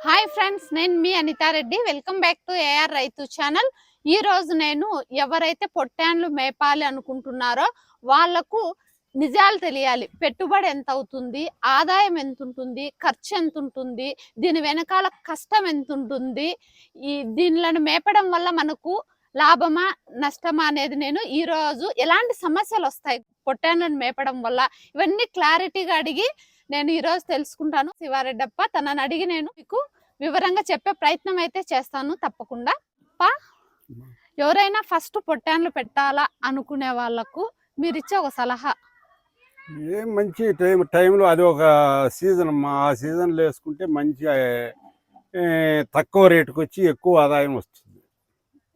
Hi friends, నేను మీ Anitha Reddy. Welcome back to AR రైతు channel. ఈ రోజు నేను ఎవరైతే పొట్టాన్లు మేపాలి అనుకుంటున్నారో వాళ్లకు నిజాలు తెలియాలి. పెట్టుబడి ఎంత అవుతుంది, ఆదాయం ఎంత ఉంటుంది, ఖర్చు ఎంత ఉంటుంది, దీని వెనకాల కష్టం ఎంత ఉంటుంది, దీనిలను మేపడం వల్ల మనకు లాభమా నష్టమా అనేది నేను ఈ రోజు ఎలాంటి సమస్యలు వస్తాయి పొట్టాన్లను మేపడం వల్ల ఇవన్నీ క్లారిటీగా అడిగి నేను ఈ రోజు తెలుసుకుంటాను. శివారెడ్డప్ప తనని అడిగి నేను మీకు వివరంగా చెప్పే ప్రయత్నం అయితే చేస్తాను తప్పకుండా. ఎవరైనా ఫస్ట్ పొట్టాన్లు పెట్టాలా అనుకునే వాళ్ళకు మీరు ఇచ్చే ఒక సలహా? ఏం మంచి టైంలో అది ఒక సీజన్ అమ్మా. ఆ సీజన్లో వేసుకుంటే మంచి తక్కువ రేటుకి వచ్చి ఎక్కువ ఆదాయం వస్తుంది.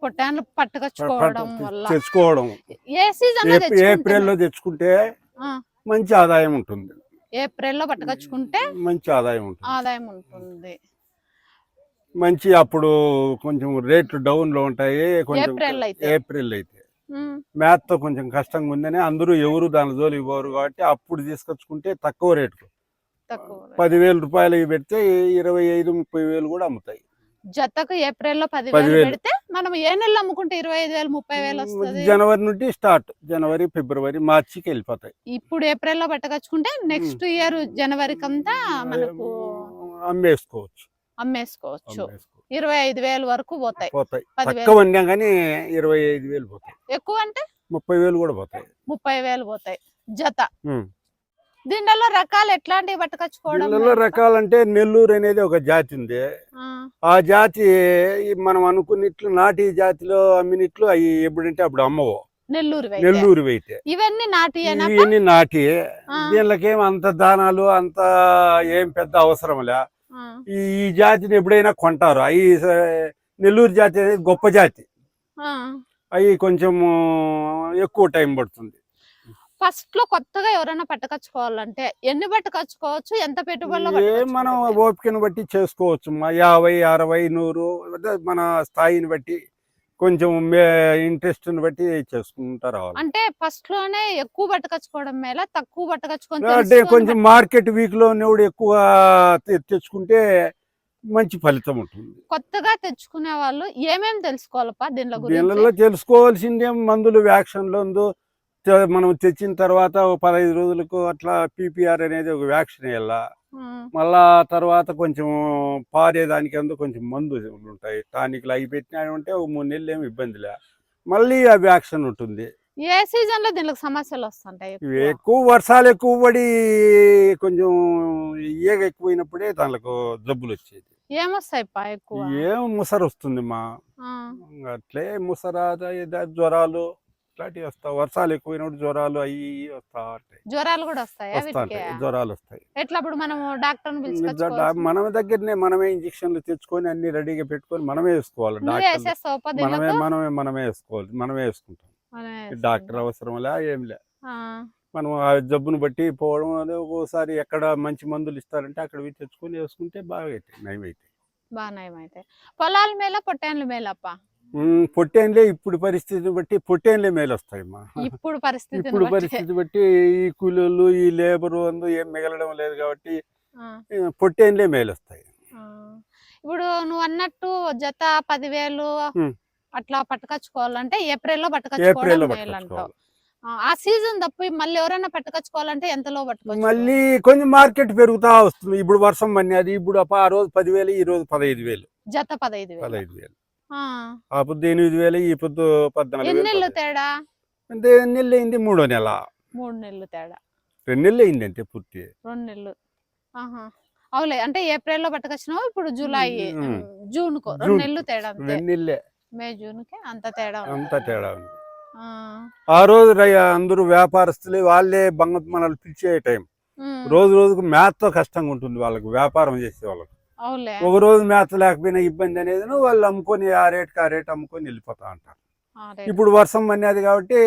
పొట్టాన్లు పట్టుకొచ్చుకోవడం వల్ల తెచ్చుకోవడం ఏ సీజన్ ఏప్రిల్లో తెచ్చుకుంటే మంచి ఆదాయం ఉంటుంది. ఏప్రిల్లో పట్టుకొచ్చుకుంటే మంచి ఆదాయం ఉంటుంది. మంచి అప్పుడు కొంచెం రేట్లు డౌన్ లో ఉంటాయి. కొంచెం ఏప్రిల్ అయితే మేతతో కొంచెం కష్టంగా ఉందని అందరూ ఎవరు దాని జోలి ఇవ్వరు కాబట్టి అప్పుడు తీసుకొచ్చుకుంటే తక్కువ రేట్లు 10,000 రూపాయలు పెడితే 25,000-30,000 కూడా అమ్ముతాయి. జతకు ఏప్రిల్లో 10,000 పెడితే మనం ఏ నెలలో అమ్ముకుంటే 25,000-30,000 వస్తుంది. జనవరి నుండి స్టార్ట్, జనవరి ఫిబ్రవరి మార్చికి వెళ్ళిపోతాయి. ఇప్పుడు ఏప్రిల్లో పట్టుకొచ్చుకుంటే నెక్స్ట్ ఇయర్ జనవరికి అంతా మనకు అమ్మేసుకోవచ్చు. 25,000 వరకు పోతాయి. తక్కువ కానీ 25,000 పోతాయి. ఎక్కువ అంటే 30,000 కూడా పోతాయి. 30,000 పోతాయి జత. దీనిలో రకాలు ఎట్లాంటివి పట్టుకొచ్చుకోవడం? రకాలంటే నెల్లూరు అనేది ఒక జాతి ఉంది. ఆ జాతి మనం అనుకున్నట్లు నాటి జాతిలో అమ్మినట్లు అవి ఎప్పుడంటే అప్పుడు అమ్మవు. నెల్లూరు అయితే ఇవన్నీ నాటి దీనికేం అంత దానాలు అంత ఏం పెద్ద అవసరంలే. ఈ జాతిని ఎప్పుడైనా కొంటారు. అవి నెల్లూరు జాతి అనేది గొప్ప జాతి. అవి కొంచెం ఎక్కువ టైం పడుతుంది. ఫస్ట్ లో కొత్తగా ఎవరైనా పట్టుకొచ్చుకోవాలంటే ఎన్ని పట్టుకొచ్చుకోవచ్చు, ఎంత పెట్టుబడిలో? మనం ఓపికను బట్టి చేసుకోవచ్చు. 50, 60, 100 మన స్థాయిని బట్టి కొంచెం ఇంట్రెస్ట్ ని బట్టి చేసుకుంటారు. అంటే ఫస్ట్ లోనే ఎక్కువ పట్టుకొచ్చుకోవడం మేలా, తక్కువ పట్టుకొచ్చుకోవడం? అంటే కొంచెం మార్కెట్ వీక్ లో ఎక్కువ తెచ్చుకుంటే మంచి ఫలితం ఉంటుంది. కొత్తగా తెచ్చుకునే వాళ్ళు ఏమేమి తెలుసుకోవాలప్పా దీనిలో? తెలుసుకోవాల్సిందే మందులు, వ్యాక్సిన్లు. మనం తెచ్చిన తర్వాత 15 రోజులకు అట్లా పీపీఆర్ అనేది ఒక వ్యాక్సిన్ వేయాల. మళ్ళా తర్వాత కొంచెం పారేదానికి కొంచెం మందు ఉంటాయి, టానిక్లు అవి పెట్టినా ఉంటే 3 నెలలు ఏమి ఇబ్బందిలే. మళ్ళీ ఆ వ్యాక్సిన్ ఉంటుంది. ఏ సీజన్ లో దీనికి సమస్యలు వస్తుంటాయి? ఎక్కువ వర్షాలు ఎక్కువ పడి కొంచెం ఈగ ఎక్కువైనప్పుడే దానికి జబ్బులు వచ్చేది. ఏమొస్తాయి ఎక్కువ? ఏం ముసరు వస్తుంది మా, అట్లే ముసరా, జ్వరాలు ఇట్లాంటివి వస్తాయి. వర్షాలు ఎక్కువైనప్పుడు జ్వరాలు అవి వస్తా ఉంటాయి. జ్వరాలు కూడా వస్తాయి. జ్వరాలు వస్తాయి. ఎట్లా అప్పుడు మనం డాక్టర్ మన దగ్గరనే మనమే ఇంజక్షన్లు తెచ్చుకొని అన్ని రెడీగా పెట్టుకొని మనమే వేసుకోవాలి. మనమే వేసుకోవాలి, మనమే వేసుకుంటాం. డాక్టర్ అవసరంలే ఏమిలే. మనం ఆ జబ్బును బట్టి పోవడం అదే. ఒక్కోసారి ఎక్కడ మంచి మందులు ఇస్తారంటే అక్కడ తెచ్చుకొని వేసుకుంటే బాగా నయమైతే. పొలాల మేళ పొట్టాన్ల మేళప్ప? పొట్టేన్లే ఇప్పుడు పరిస్థితిని బట్టి పొట్టేన్లే మేలు వస్తాయమ్మా. ఇప్పుడు పరిస్థితి బట్టి ఈ కూలీలు, ఈ లేబరు ఏం మిగలడం లేదు కాబట్టి పొట్టేన్లే మేలు వస్తాయి. ఇప్పుడు నువ్వు అన్నట్టు జత 10,000 అట్లా పట్టుకొచ్చుకోవాలంటే ఏప్రిల్లో పట్టుకొచ్చుకోవాలి. ఆ సీజన్ తప్పి మళ్ళీ ఎవరైనా పట్టుకొచ్చుకోవాలంటే ఎంతలో పట్టుకోవచ్చు? మళ్ళీ కొంచెం మార్కెట్ పెరుగుతా వస్తుంది. ఇప్పుడు వర్షం పడినది. ఇప్పుడు ఆ రోజు 10,000, ఈ రోజు 15,000 జత. 15,000 ఆ పొద్దు 8,000, ఈ పొద్దు 14,000. ఎన్ని నెలలు తేడా? అంటే 2 నెలలు అయింది, 3వ నెల. 3 నెలలు తేడా. 2 నెలలు అయింది అంతే పూర్తి. 2 నెలలు. అవులే, అంటే ఏప్రిల్ లో పట్టుకొచ్చినావు, ఇప్పుడు జూలై, జూన్ కు 2 నెలలు తేడా. 2 నెలలే. మే, జూన్ కి అంత తేడా ఉంది. ఆ రోజు అందరూ వ్యాపారస్తులు వాళ్ళే మనల్ని పిలిచే టైం. రోజు రోజుకు మేతతో కష్టంగా ఉంటుంది వాళ్ళకి, వ్యాపారం చేసే వాళ్ళకి. ఒక రోజు మేత లేకపోయినా ఇబ్బంది అనేది వాళ్ళు అమ్ముకొని ఆ రేట్ అమ్ముకొని వెళ్ళిపోతా ఉంటారు. ఇప్పుడు వర్షం అనేది కాబట్టి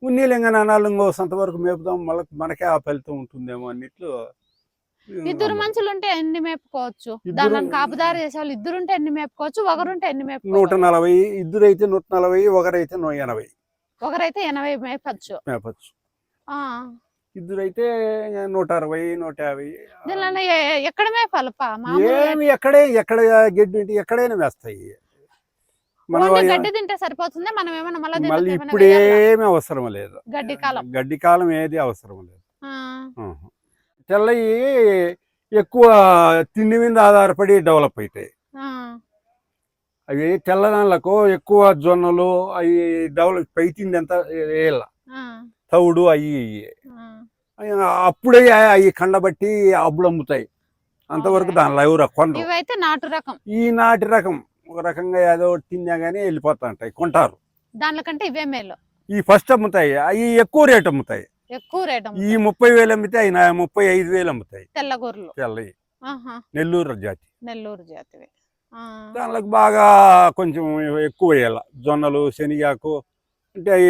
ఉన్నీలింగ నానాలింగ సంత వరకు మేపుదాం, మనకే ఆ ఫలితం ఉంటుందేమో అన్నిట్లు. ఇద్దరు మనుషులు ఉంటే ఎన్ని మేపుకోవచ్చు? దాన్ని కాపుదారు చేసే వాళ్ళు ఇద్దరుంటే ఎన్ని మేపుకోవచ్చు? ఒకరుంటే ఎన్ని మేపుకోవచ్చు? 140. ఇద్దరైతే 140, ఒకరైతే 80. ఒకరైతే 80 మేపచ్చు. ఇద్దరైతే 160, 150. దీనిలో ఎక్కడ మేపాలపా మామూలుగా ఏమి ఎక్కడ గడ్డి ఉంటే ఎక్కడైనా వేస్తాయి. ఓన్లీ గడ్డి తింటే సరిపోతుందా మనం ఏమన్నా మళ్ళీ మళ్ళీ ఇప్పుడు ఏమి అవసరం లేదు. గడ్డి కాలం ఏది అవసరం లేదు. తెల్లయి ఎక్కువ తిండి మీద ఆధారపడి డెవలప్ అవుతాయి. అవి తెల్లదాన్లకు ఎక్కువ జొన్నలు అవి డెవలప్ పై తిండి అంతా వేయాల, తవుడు అవి అప్పుడే అవి కండబట్టి అప్పుడు అమ్ముతాయి. అంతవరకు దానిలో ఎవరు కొనరు. ఈ నాటి రకం ఒక రకంగా ఏదో తిన్నా గానీ వెళ్ళిపోతా ఉంటాయి, కొంటారు. దానికంటే ఇవే మేలు. ఈ ఫస్ట్ అమ్ముతాయి, అవి ఎక్కువ రేట్ అమ్ముతాయి. ఈ 30,000 అమ్మితే అవి 35,000 అమ్ముతాయి. తెల్లవి నెల్లూరు జాతివి. దానిలోకి బాగా కొంచెం ఎక్కువ వేయాల. జొన్నలు, శనగాకు అంటే అవి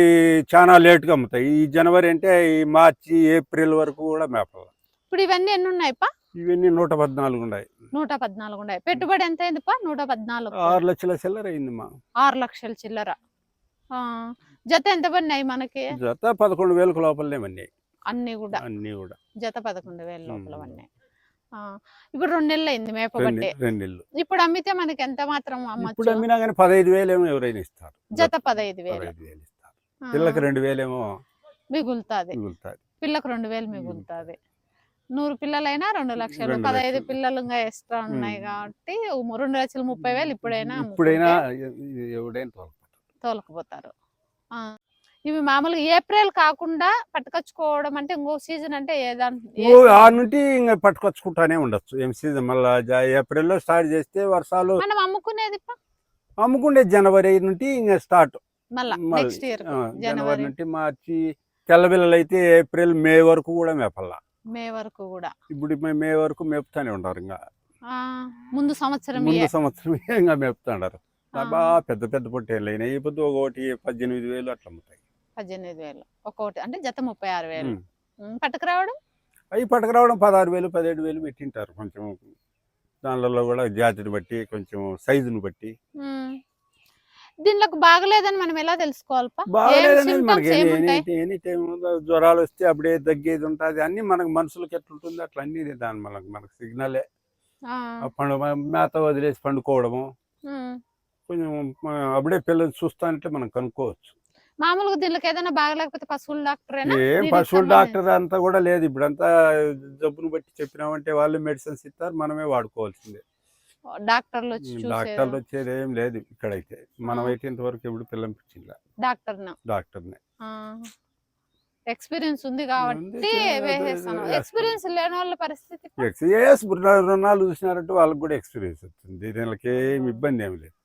చాలా లేట్గా అమ్ముతాయి. ఈ జనవరి అంటే ఈ మార్చి, ఏప్రిల్ వరకు కూడా మేపాల. ఇప్పుడు ఇవన్నీ ఎన్ని ఉన్నాయి? ఇవన్నీ 114 ఉన్నాయి. 114 ఉన్నాయి. పెట్టుబడి ఎంత అయింది? 114. 6 లక్షల చిల్లర అయింది. 6 లక్షల చిల్లర. జత ఎంత పడినాయి మనకి? జత 11,000 లోపలనే పడినాయి. అన్ని కూడా జత 11,000 లోపల పడినాయి. ఇప్పుడు 2 నెలలు అయింది మేపబట్టే. 2 నెలలు. ఇప్పుడు అమ్మితే మనకి ఎంత మాత్రం అమ్మచ్చు? ఇప్పుడు అమ్మినా కానీ 15,000 ఏమో ఎవరైనా ఇస్తారు. జత 15,000 ఇస్తారు. పిల్లకి 2,000 ఏమో మిగులుతుంది. పిల్లకు 2,000 మిగులుతుంది. 100 పిల్లలైనా 2 లక్షలు. 15 పిల్లలు ఇంకా ఎక్స్ట్రా ఉన్నాయి కాబట్టి 2,30,000 ఇప్పుడైనా తోలకపోతారు. ఇవి మామూలుగా ఏప్రిల్ కాకుండా పట్టుకొచ్చుకోవడం అంటే ఇంకో సీజన్ అంటే ఆ నుండి ఇంకా పట్టుకొచ్చుకుంటానే ఉండొచ్చు. ఏం సీజన్ మళ్ళీ ఏప్రిల్లో స్టార్ట్ చేస్తే వర్షాలు మనం అమ్ముకునే జనవరి నుండి ఇంకా స్టార్ట్. నెక్స్ట్ ఇయర్ జనవరి నుండి మార్చి. తెల్లపిల్లలు అయితే ఏప్రిల్, మే వరకు కూడా మేపల్లా. మే వరకు కూడా. ఇప్పుడు మే వరకు మేపుతానే ఉంటారు. ఇంకా ముందు సంవత్సరం ఇంకా మేపుతాడారు. బాగా పెద్ద పెద్ద పొట్టేళ్ళు అయినాయి. ఇప్పుడు ఒకటి 18,000 అట్లా అమ్ముతాయి. 18,000 ఒక్కొక్కటి అంటే జత 36,000. పట్టుకురావడం 16,000, 17,000 పెట్టింటారు. కొంచెం దానిలో కూడా జాతిని బట్టి, కొంచెం సైజుని బట్టి. దీనిలోకి బాగలేదని మనం ఎలా తెలుసుకోవాలి? బాగలేదని మనకి ఎనీ టైం జ్వరాలు వస్తే అప్పుడే తగ్గేది ఉంటుంది. అన్ని మనకు మనుషులకి ఎట్లుంటుంది అట్లా అన్ని దాని మనకు సిగ్నలే. మేత వదిలేసి పండుకోవడము, కొంచెం అప్పుడే పిల్లలు చూస్తానంటే మనం కనుక్కోవచ్చు. మామూలుగా దీనికి ఏదైనా బాగలేకపోతే పశువుల డాక్టర్? ఏం పశువుల డాక్టర్ అంతా కూడా లేదు. ఇప్పుడంతా జబ్బును బట్టి చెప్పినామంటే వాళ్ళు మెడిసిన్స్ ఇస్తారు, మనమే వాడుకోవాల్సిందే. డాక్టర్లు వచ్చేది ఏం లేదు ఇక్కడైతే. మనమైతే ఇంతవరకు ఎప్పుడు పిల్లంపించిందా డాక్టర్ని. ఎక్స్పీరియన్స్ ఉంది కాబట్టి ఎక్స్పీరియన్స్ లేని వాళ్ళ పరిస్థితి రుణాలు చూసినారంటే వాళ్ళకి కూడా ఎక్స్పీరియన్స్ వస్తుంది. దీనికి ఏమి ఇబ్బంది ఏమి లేదు.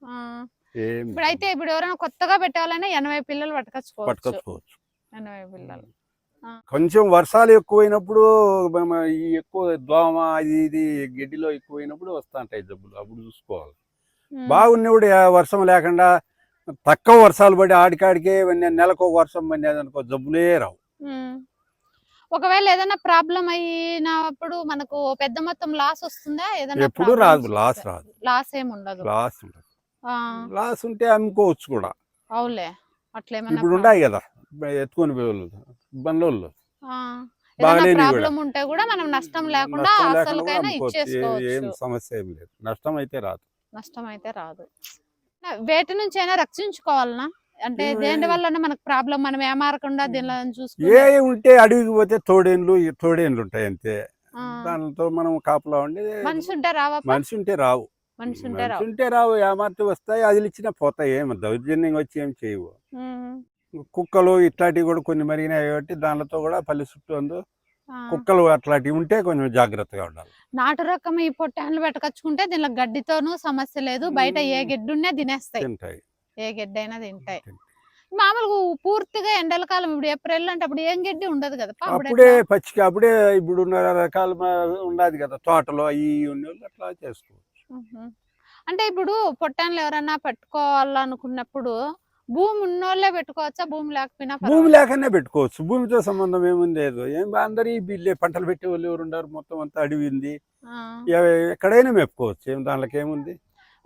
ఇప్పుడైతే ఇప్పుడు ఎవరైనా కొత్తగా పెట్టాలన్నా 80 పిల్లలు పట్టుకొచ్చుకోవచ్చు. 80 పిల్లలు. కొంచెం వర్షాలు ఎక్కువైనప్పుడు, ఎక్కువ దోమ అది ఇది గడ్డిలో ఎక్కువైనప్పుడు వస్తా ఉంటాయి జబ్బులు. అప్పుడు చూసుకోవాలి. బాగున్నప్పుడు వర్షం లేకుండా తక్కువ వర్షాలు పడి ఆడికాడికే నెలకు ఒక వర్షం పడినది అనుకో, జబ్బులే రావు. ఒకవేళ ఏదైనా ప్రాబ్లం అయినప్పుడు మనకు పెద్ద మొత్తం లాస్ వస్తుందా? ఎప్పుడు రాదు. లాస్ ఏమి ఉండదు. లాస్ ఉంటే అమ్ముకోవచ్చు కూడా. అవులే. అట్లా ఇప్పుడు ఉన్నాయి కదా ఎత్తుకొని పోయేవాళ్ళు, బండ్లు. ప్రాబ్లం ఉంటే కూడా మనం నష్టం లేకుండా ఏం సమస్య ఏం లేదు. నష్టం అయితే రాదు. వేటి నుంచి అయినా రక్షించుకోవాలనా? అంటే దేని వల్ల మనకు ప్రాబ్లం, మనం ఏమారకుండా దీనిలో చూసుకో. ఏ ఉంటే అడవికి పోతే తోడేన్లు ఉంటాయి అంతే. దానితో మనం కాపలా ఉండి. మనిషి ఉంటే రావు. మనిషి ఉంటే రావు. ఏమార్చి వస్తాయి, అది ఇచ్చినా పోతాయి. ఏం దౌర్జన్యంగా వచ్చి ఏం చేయవు. కుక్కలు ఇట్లాంటివి కూడా కొన్ని మరిగినాయి కాబట్టి దానితో కూడా పల్లె చుట్టూ కుక్కలు అట్లాంటివి ఉంటే కొంచెం జాగ్రత్తగా ఉండాలి. నాటు రకం ఈ పొట్టాన్లు పెట్టుకొచ్చుకుంటే దీనిలో గడ్డితోనూ సమస్య లేదు. బయట ఏ గడ్డి ఉన్నా తినేస్తాయి. ఏ గడ్డి అయినా తింటాయి. మామూలుగా పూర్తిగా ఎండల కాలం ఇప్పుడు ఏప్రిల్ అంటే అప్పుడు ఏం గడ్డి ఉండదు కదా. అప్పుడే పచ్చిక అప్పుడే ఇప్పుడు రకాలు ఉండదు కదా తోటలో అవి అట్లా చేసుకోవచ్చు. అంటే ఇప్పుడు పొట్టాన్లు ఎవరన్నా పెట్టుకోవాలనుకున్నప్పుడు భూమి ఉన్నోళ్ళే పెట్టుకోవచ్చా? భూమి లేకనే పెట్టుకోవచ్చు. భూమితో సంబంధం ఏముంది లేదు. అందరి బిల్లే పంటలు పెట్టే వాళ్ళు ఎవరు ఉండరు. మొత్తం అంతా అడవి ఉంది. ఎక్కడైనా మేపుకోవచ్చు. దానిలోకి ఏముంది.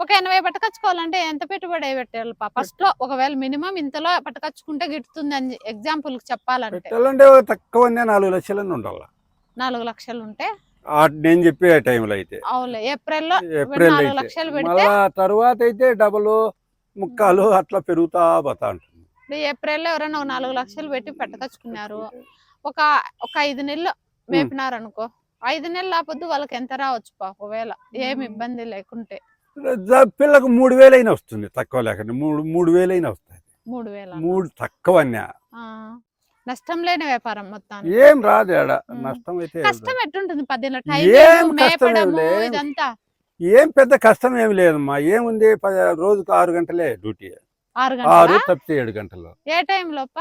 ఒక 80 పట్టుకొచ్చుకోవాలంటే ఎంత పెట్టుబడి పెట్టాలి ఫస్ట్ లో? ఒకవేళ మినిమం ఇంతలో పట్టుకొచ్చుకుంటే గిట్టుతుంది అని ఎగ్జాంపుల్ చెప్పాలంటే పెట్టాలంటే తక్కువ 4 లక్షలని ఉండాలి. 4 లక్షలు ఉంటే నేను చెప్పే టైంలో అయితే అవులే ఏప్రిల్లో ఏప్రిల్ 4 అయితే లక్షలు పెడితే మళ్ళా తర్వాత అయితే డబుల్ ముక్కాలు అట్లా పెరుగుతా పోతా ఉంటుంది. ఏప్రిల్లో ఎవరైనా 4 లక్షలు పెట్టి పట్టుకొచ్చుకున్నారు, ఒక ఒక 5 నెలలు మేపినారు అనుకో, 5 నెలలు ఆపొద్దు వాళ్ళకి ఎంత రావచ్చు ఒకవేళ ఏమి ఇబ్బంది లేకుంటే? పిల్లకు 3,000 అయినా వస్తుంది, తక్కువ లేకుండా 3,000 అయినా వస్తుంది. 3,000 3 తక్కువ నష్టం లేని వ్యాపారం మొత్తానికి ఏం రాదు ఆడ. నష్టం అయితే కష్టం ఎట్టుంటుంది 10 ఏం టైం కష్టం ఏం మేపడము లేదు. ఇదంతా? ఏం పెద్ద కష్టం ఏమి లేదమ్మా. ఏముంది, రోజుకు 6 గంటలే డ్యూటీ. 6 6 గంటల తప్పితే 7 గంటలు. ఏ టైం లోప?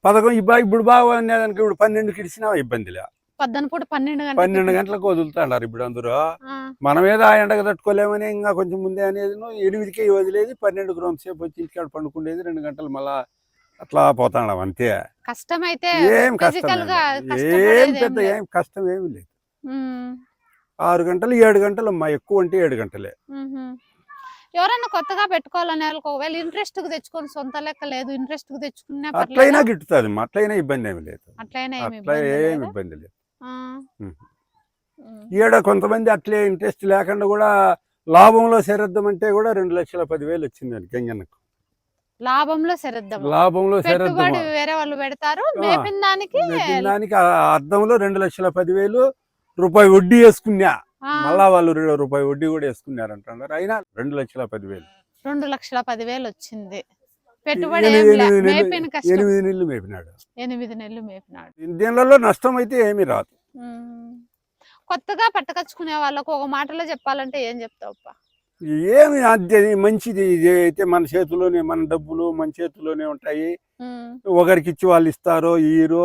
11 ఇప్పుడు బాగా అనేదానికి ఇప్పుడు 12కి ఇచ్చినా ఇబ్బంది లే. పొద్దున పూట 12 12 గంటలకు వదులుతాడారు ఇప్పుడు అందరూ. మనం ఏదో ఆ ఎండకు తట్టుకోలేమని ఇంకా కొంచెం ముందే అనేది 8కి వదిలేది, 12కి రోజుసేపు వచ్చి ఇంటికాడ పండుకుండేది, 2 గంటలు మళ్ళా అట్లా పోతాడాం అంతే. కష్టమైతే ఏం కష్టం ఫిజికల్ గా ఏం పెద్ద ఏం కష్టం ఏమి లేదు. 6 గంటలు 7 గంటలు అమ్మా, ఎక్కువ అంటే 7 గంటలే. ఎవరైనా కొత్తగా పెట్టుకోవాలనే వాళ్ళకి ఒకవేళ ఇంట్రెస్ట్ కు తెచ్చుకొని సొంత లెక్క లేదు, ఇంట్రెస్ట్ కు తెచ్చుకున్నా అట్లయినా గిట్టుతుంది, అట్లయినా ఇబ్బంది ఏమి లేదు. అట్లయినా అట్లా ఏమి ఇబ్బంది లేదు. ఈడ కొంతమంది అట్లే ఇంట్రెస్ట్ లేకుండా కూడా లాభంలో సేరద్దాం అంటే కూడా 2,10,000 వచ్చింది గంగన్నకు. లాభంలో సేరద్దాం, లాభంలో పెట్టుబడి వేరే వాళ్ళు పెడతారు, మేపిన దానికి అర్థంలో 2,10,000 రూపాయి వడ్డీ వేసుకున్నా, మళ్ళా వాళ్ళు రూపాయి వడ్డీ కూడా వేసుకున్నారు అంటున్నారు. అయినా 2,10,000 2,10,000 వచ్చింది పెట్టుబడి. 8 నెలలు మేపినాడు. 8 నెలలు మేపినాడు. దీనిలో నష్టం అయితే ఏమీ రాదు. కొత్తగా పట్టుకొచ్చుకునే వాళ్ళకు ఒక మాటలో చెప్పాలంటే ఏం చెప్తావు? ఏమి అంతే మంచిది. ఇది అయితే మన చేతిలోనే, మన డబ్బులు మన చేతిలోనే ఉంటాయి. ఒకరికి ఇచ్చి వాళ్ళు ఇస్తారో ఈరో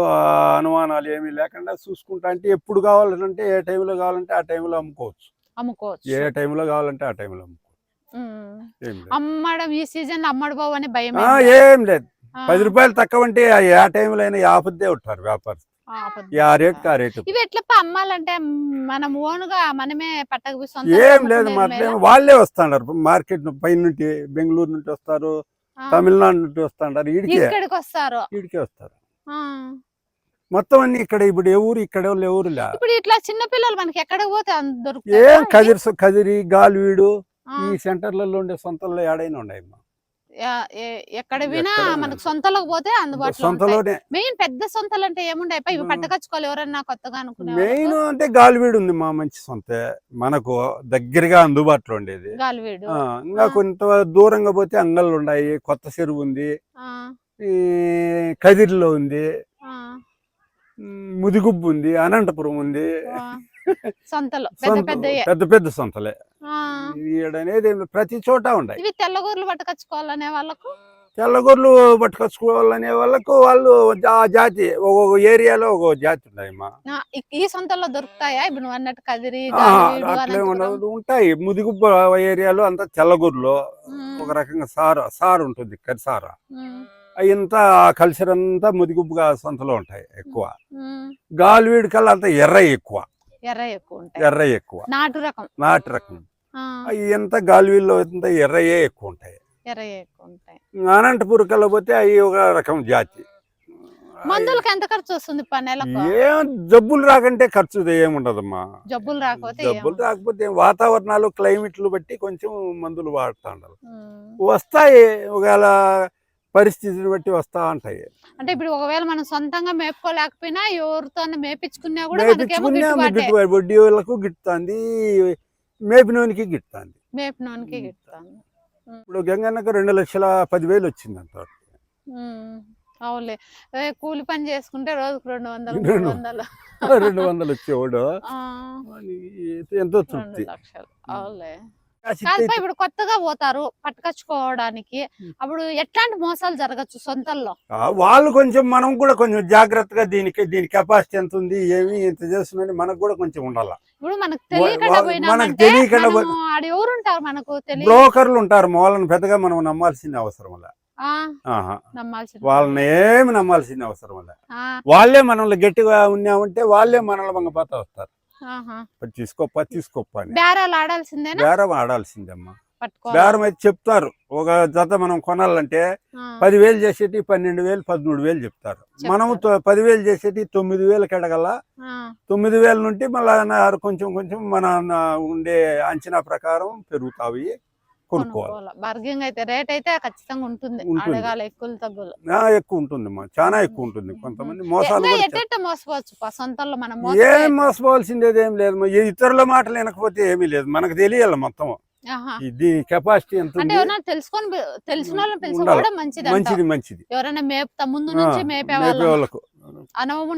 అనుమానాలు ఏమీ లేకుండా చూసుకుంటా అంటే ఎప్పుడు కావాలంటే ఏ టైంలో కావాలంటే ఆ టైంలో అమ్ముకోవచ్చు. ఏ టైంలో కావాలంటే ఆ టైంలో అమ్ముకోవచ్చు. అమ్మడం ఈ సీజన్ అమ్మడిపోవు అని భయం ఏం లేదు. 10 రూపాయలు తక్కువ అంటే ఆ టైంలో అయినా ఆపద్దే ఉంటారు వ్యాపారం. ఆ రేట్ ఆ రేటు. ఇవి ఎట్లా అమ్మాలంటే మనం ఓన్గా మనమే పట్టకు ఏం లేదు, మాట్లాడే వాళ్ళే వస్తున్నారు మార్కెట్ పై నుండి, బెంగళూరు నుండి వస్తారు, తమిళనాడు నుండి వస్తున్నారు, ఇక్కడికి వస్తారు, ఈడికే వస్తారు. మొత్తం అన్ని ఇక్కడ. ఇప్పుడు ఎవరు ఇక్కడ ఎవరు లే. ఇప్పుడు ఇట్లా చిన్న పిల్లలు మనకి ఎక్కడికి పోతే ఏం కదిరి గాలివీడు ఈ సెంటర్లలో ఉండే సొంతల్లో ఏడైనా ఉన్నాయి. ఎక్కడ వినా మనకు సొంతలోకి పోతే అందుబాటులో. మెయిన్ పెద్ద సొంతలు అంటే ఏముండే ఇవి పట్టుకొచ్చుకోవాలి ఎవరన్నా కొత్తగా అనుకునే? మెయిన్ అంటే గాలివీడు ఉంది మా మంచి సొంత, మనకు దగ్గరగా అందుబాటులో ఉండేది గాలివీడు. ఇంకా కొంత దూరంగా పోతే అంగళ్ళు ఉన్నాయి, కొత్త చెరువు ఉంది, ఈ కదిరిలో ఉంది, ముదిగుబ్బు ఉంది, అనంతపురం ఉంది. సొంతలు పెద్ద పెద్ద సొంతలే అనేది ప్రతి చోట ఉన్నాయి. ఇవి తెల్లగూర్లు పట్టుకొచ్చుకోవాలనే వాళ్ళకు, తెల్లగూర్లు పట్టుకొచ్చుకోవాలనే వాళ్ళకు వాళ్ళు ఆ జాతి ఒక్కొక్క ఏరియాలో ఒక్కొక్క జాతి ఉన్నాయమ్మా. ఈ సొంతల్లో దొరుకుతాయా ఇప్పుడు నువ్వు అన్నట్టు కదిరి? అట్లే ఉంటాయి. ముదిగుబ్బ ఏరియాలో అంతా తెల్లగూర్లో ఒక రకంగా సారు ఉంటుంది, కరిసార. అయంతా కల్చర్ అంతా ముదిగుబ్బుగా సొంతలో ఉంటాయి ఎక్కువ. గాలివీడి కల్లా అంతా ఎర్ర ఎక్కువ. నాటు రకం అవి గాలివీల్లో ఎర్రయే ఎక్కువ ఉంటాయి. అనంతపురం కల్లా పోతే అవి ఒక రకం జాతి. మందులకు ఎంత ఖర్చు వస్తుంది? ఏం జబ్బులు రాకంటే ఖర్చు ఏముండదమ్మా. జబ్బులు రాకపోతే వాతావరణాలు క్లైమేట్లు బట్టి కొంచెం మందులు వాడుతా ఉండాలి. వస్తాయి, ఒకవేళ పరిస్థితిని బట్టి వస్తా ఉంటాయి. అంటే ఇప్పుడు ఒకవేళ మనం సొంతంగా మేపుకోలేకపోయినా ఎవరితో మేపించుకున్నా కూడా వడ్డీ వాళ్ళకు గిట్టుతుంది, మేపినోనికి గిట్టుతుంది. ఇప్పుడు గంగన్నకు 2,10,000 వచ్చిందంట. అవులే, కూలి పని చేసుకుంటే రోజుకు 200 300 వచ్చేవాడు ఎంతో తృప్తి. అవులే. ఇప్పుడు కొత్తగా పోతారు పట్టుకొచ్చుకోవడానికి, అప్పుడు ఎట్లాంటి మోసాలు జరగచ్చు సొంతల్లో? వాళ్ళు కొంచెం, మనం కూడా కొంచెం జాగ్రత్తగా దీని కెపాసిటీ ఎంత ఉంది, ఏమి ఎంత చేస్తుందని మనకు కూడా కొంచెం ఉండాలి. ఇప్పుడు మనకు తెలియకుండా ఎవరు ఉంటారు, మనకు బ్రోకర్లు ఉంటారు, వాళ్ళని పెద్దగా మనం నమ్మాల్సిన అవసరం లే. వాళ్ళని ఏమి నమ్మాల్సిన అవసరం లే. వాళ్ళే మనల్ని గట్టిగా ఉన్నామంటే వాళ్ళే మనల్ని వంగపోతా వస్తారు. తీసుకోప్ప అని బేరం ఆడాల్సిందేమ్మా. పట్టుకోవాలి. బేరం అయితే చెప్తారు. ఒక జత మనం కొనాలంటే 10,000 చేసేటి 12,000 13,000 చెప్తారు. మనము 10,000 చేసేటి 9,000 అడగల. 9,000 నుండి మళ్ళీ కొంచెం కొంచెం మన ఉండే అంచనా ప్రకారం పెరుగుతాయి, కొనుక్కోవాలి. బార్గెనింగ్ అయితే రేట్ అయితే ఖచ్చితంగా ఉంటుంది. అడగాలి, ఎక్కువ తగ్గులు ఎక్కువ ఉంటుంది, చాలా ఎక్కువ ఉంటుంది. కొంతమంది మోసాలు ఎట్ట మోసపోవచ్చు సొంతంలో మనం. ఏం మోసపోవాల్సిందేది ఏం లేదు. ఇతరుల మాటలు వినకపోతే ఏమీ లేదు, మనకు తెలియాలి మొత్తం దీని కెపాసిటీ ఎంత తెలిసిన వాళ్ళని పిలుచుకోవడం మంచిది. మంచిది. ఎవరైనా మేపుతా ముందు నుంచి మేపే వాళ్ళకు అనుభవం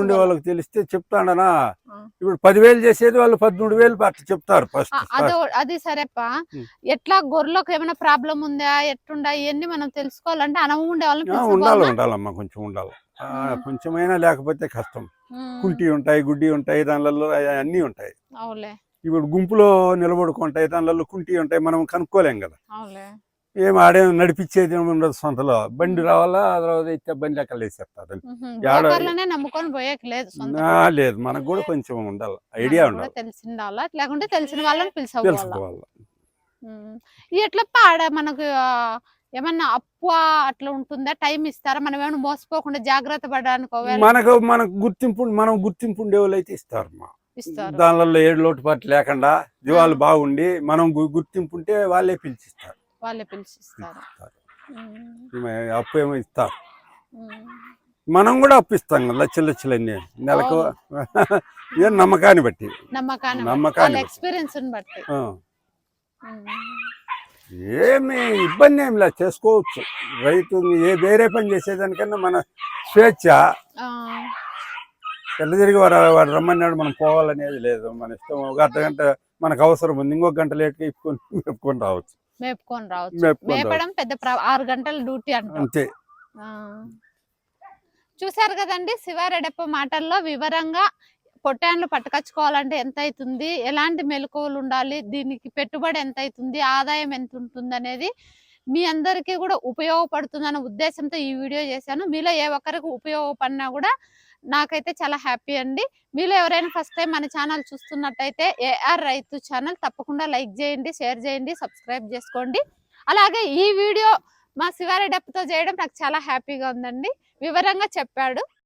ఉండే వాళ్ళకి తెలిస్తే చెప్తాడనా. ఇప్పుడు 10,000 చేసేది వాళ్ళు 13,000 అట్లా చెప్తారు ఫస్ట్. అది సరేపా. ఎట్లా గొర్రెలకు ఏమైనా ప్రాబ్లం ఉందా ఎట్లుండా ఇవన్నీ మనం తెలుసుకోవాలంటే అనుభవం ఉండే వాళ్ళని ఉండాలమ్మా, కొంచెం ఉండాలి. కొంచెమైనా లేకపోతే కష్టం. కుంటి ఉంటాయి, గుడ్డి ఉంటాయి, దానిలో అన్ని ఉంటాయి. ఇప్పుడు గుంపులో నిలబడుకుంటాయి, దానిలో కుంటి ఉంటాయి, మనం కనుక్కోలేం కదా. ఏం ఆడే నడిపించేది ఉండదు. సొంతలో బండి రావాలా, తర్వాత బండి అక్కడ వేసేస్తారు. లేదు, మనకు కూడా కొంచెం ఉండాలి, ఐడియా ఉండాలి, తెలిసిన వాళ్ళని తెలుసుకోవాలి. ఎట్లా ఆడ మనకు ఏమన్నా అప్పు అట్లా ఉంటుందా, టైం ఇస్తారా, మనం ఏమైనా మోసపోకుండా జాగ్రత్త పడడానికి? మనకు గుర్తింపు ఉండే వాళ్ళు అయితే ఇస్తారు. దానిలో 7 లోటుపాటు లేకుండా జీవాలు బాగుండి మనం గుర్తింపు ఉంటే వాళ్ళే పిలిచిస్తారు. అప్పు ఏమో ఇస్తారు. మనం కూడా అప్పిస్తాం కదా, లక్షలన్నీ నెలకు. ఏం నమ్మకాన్ని బట్టి, ఏమి ఇబ్బంది ఏమి లేదు, చేసుకోవచ్చు. రైతు వేరే పని చేసేదానికన్నా మన స్వేచ్ఛ. తెల్ల తిరిగి వాడు రమ్మన్నాడు మనం పోవాలనేది లేదు, మన ఇష్టం. ఒక అర్ధగంట మనకు అవసరం ఉంది, ఇంకొక గంట లేట్గా మేపుకొని రావచ్చు. పెద్ద 6 గంటల డ్యూటీ అంతే. చూసారు కదండి శివారెడ్డప్ప మాటల్లో వివరంగా పొట్టాన్లు పట్టుకొచ్చుకోవాలంటే ఎంత అవుతుంది, ఎలాంటి మెలకువలు ఉండాలి, దీనికి పెట్టుబడి ఎంత అవుతుంది, ఆదాయం ఎంత ఉంటుంది అనేది మీ అందరికీ కూడా ఉపయోగపడుతుందన్న ఉద్దేశంతో ఈ వీడియో చేశాను. మీలో ఏ ఒక్కరికి ఉపయోగపడినా కూడా నాకైతే చాలా హ్యాపీ అండి. మీలో ఎవరైనా ఫస్ట్ టైం మన ఛానల్ చూస్తున్నట్టయితే ఏఆర్ రైతు ఛానల్ తప్పకుండా లైక్ చేయండి, షేర్ చేయండి, సబ్స్క్రైబ్ చేసుకోండి. అలాగే ఈ వీడియో మా శివారెడ్డప్పతో చేయడం నాకు చాలా హ్యాపీగా ఉందండి. వివరంగా చెప్పాడు.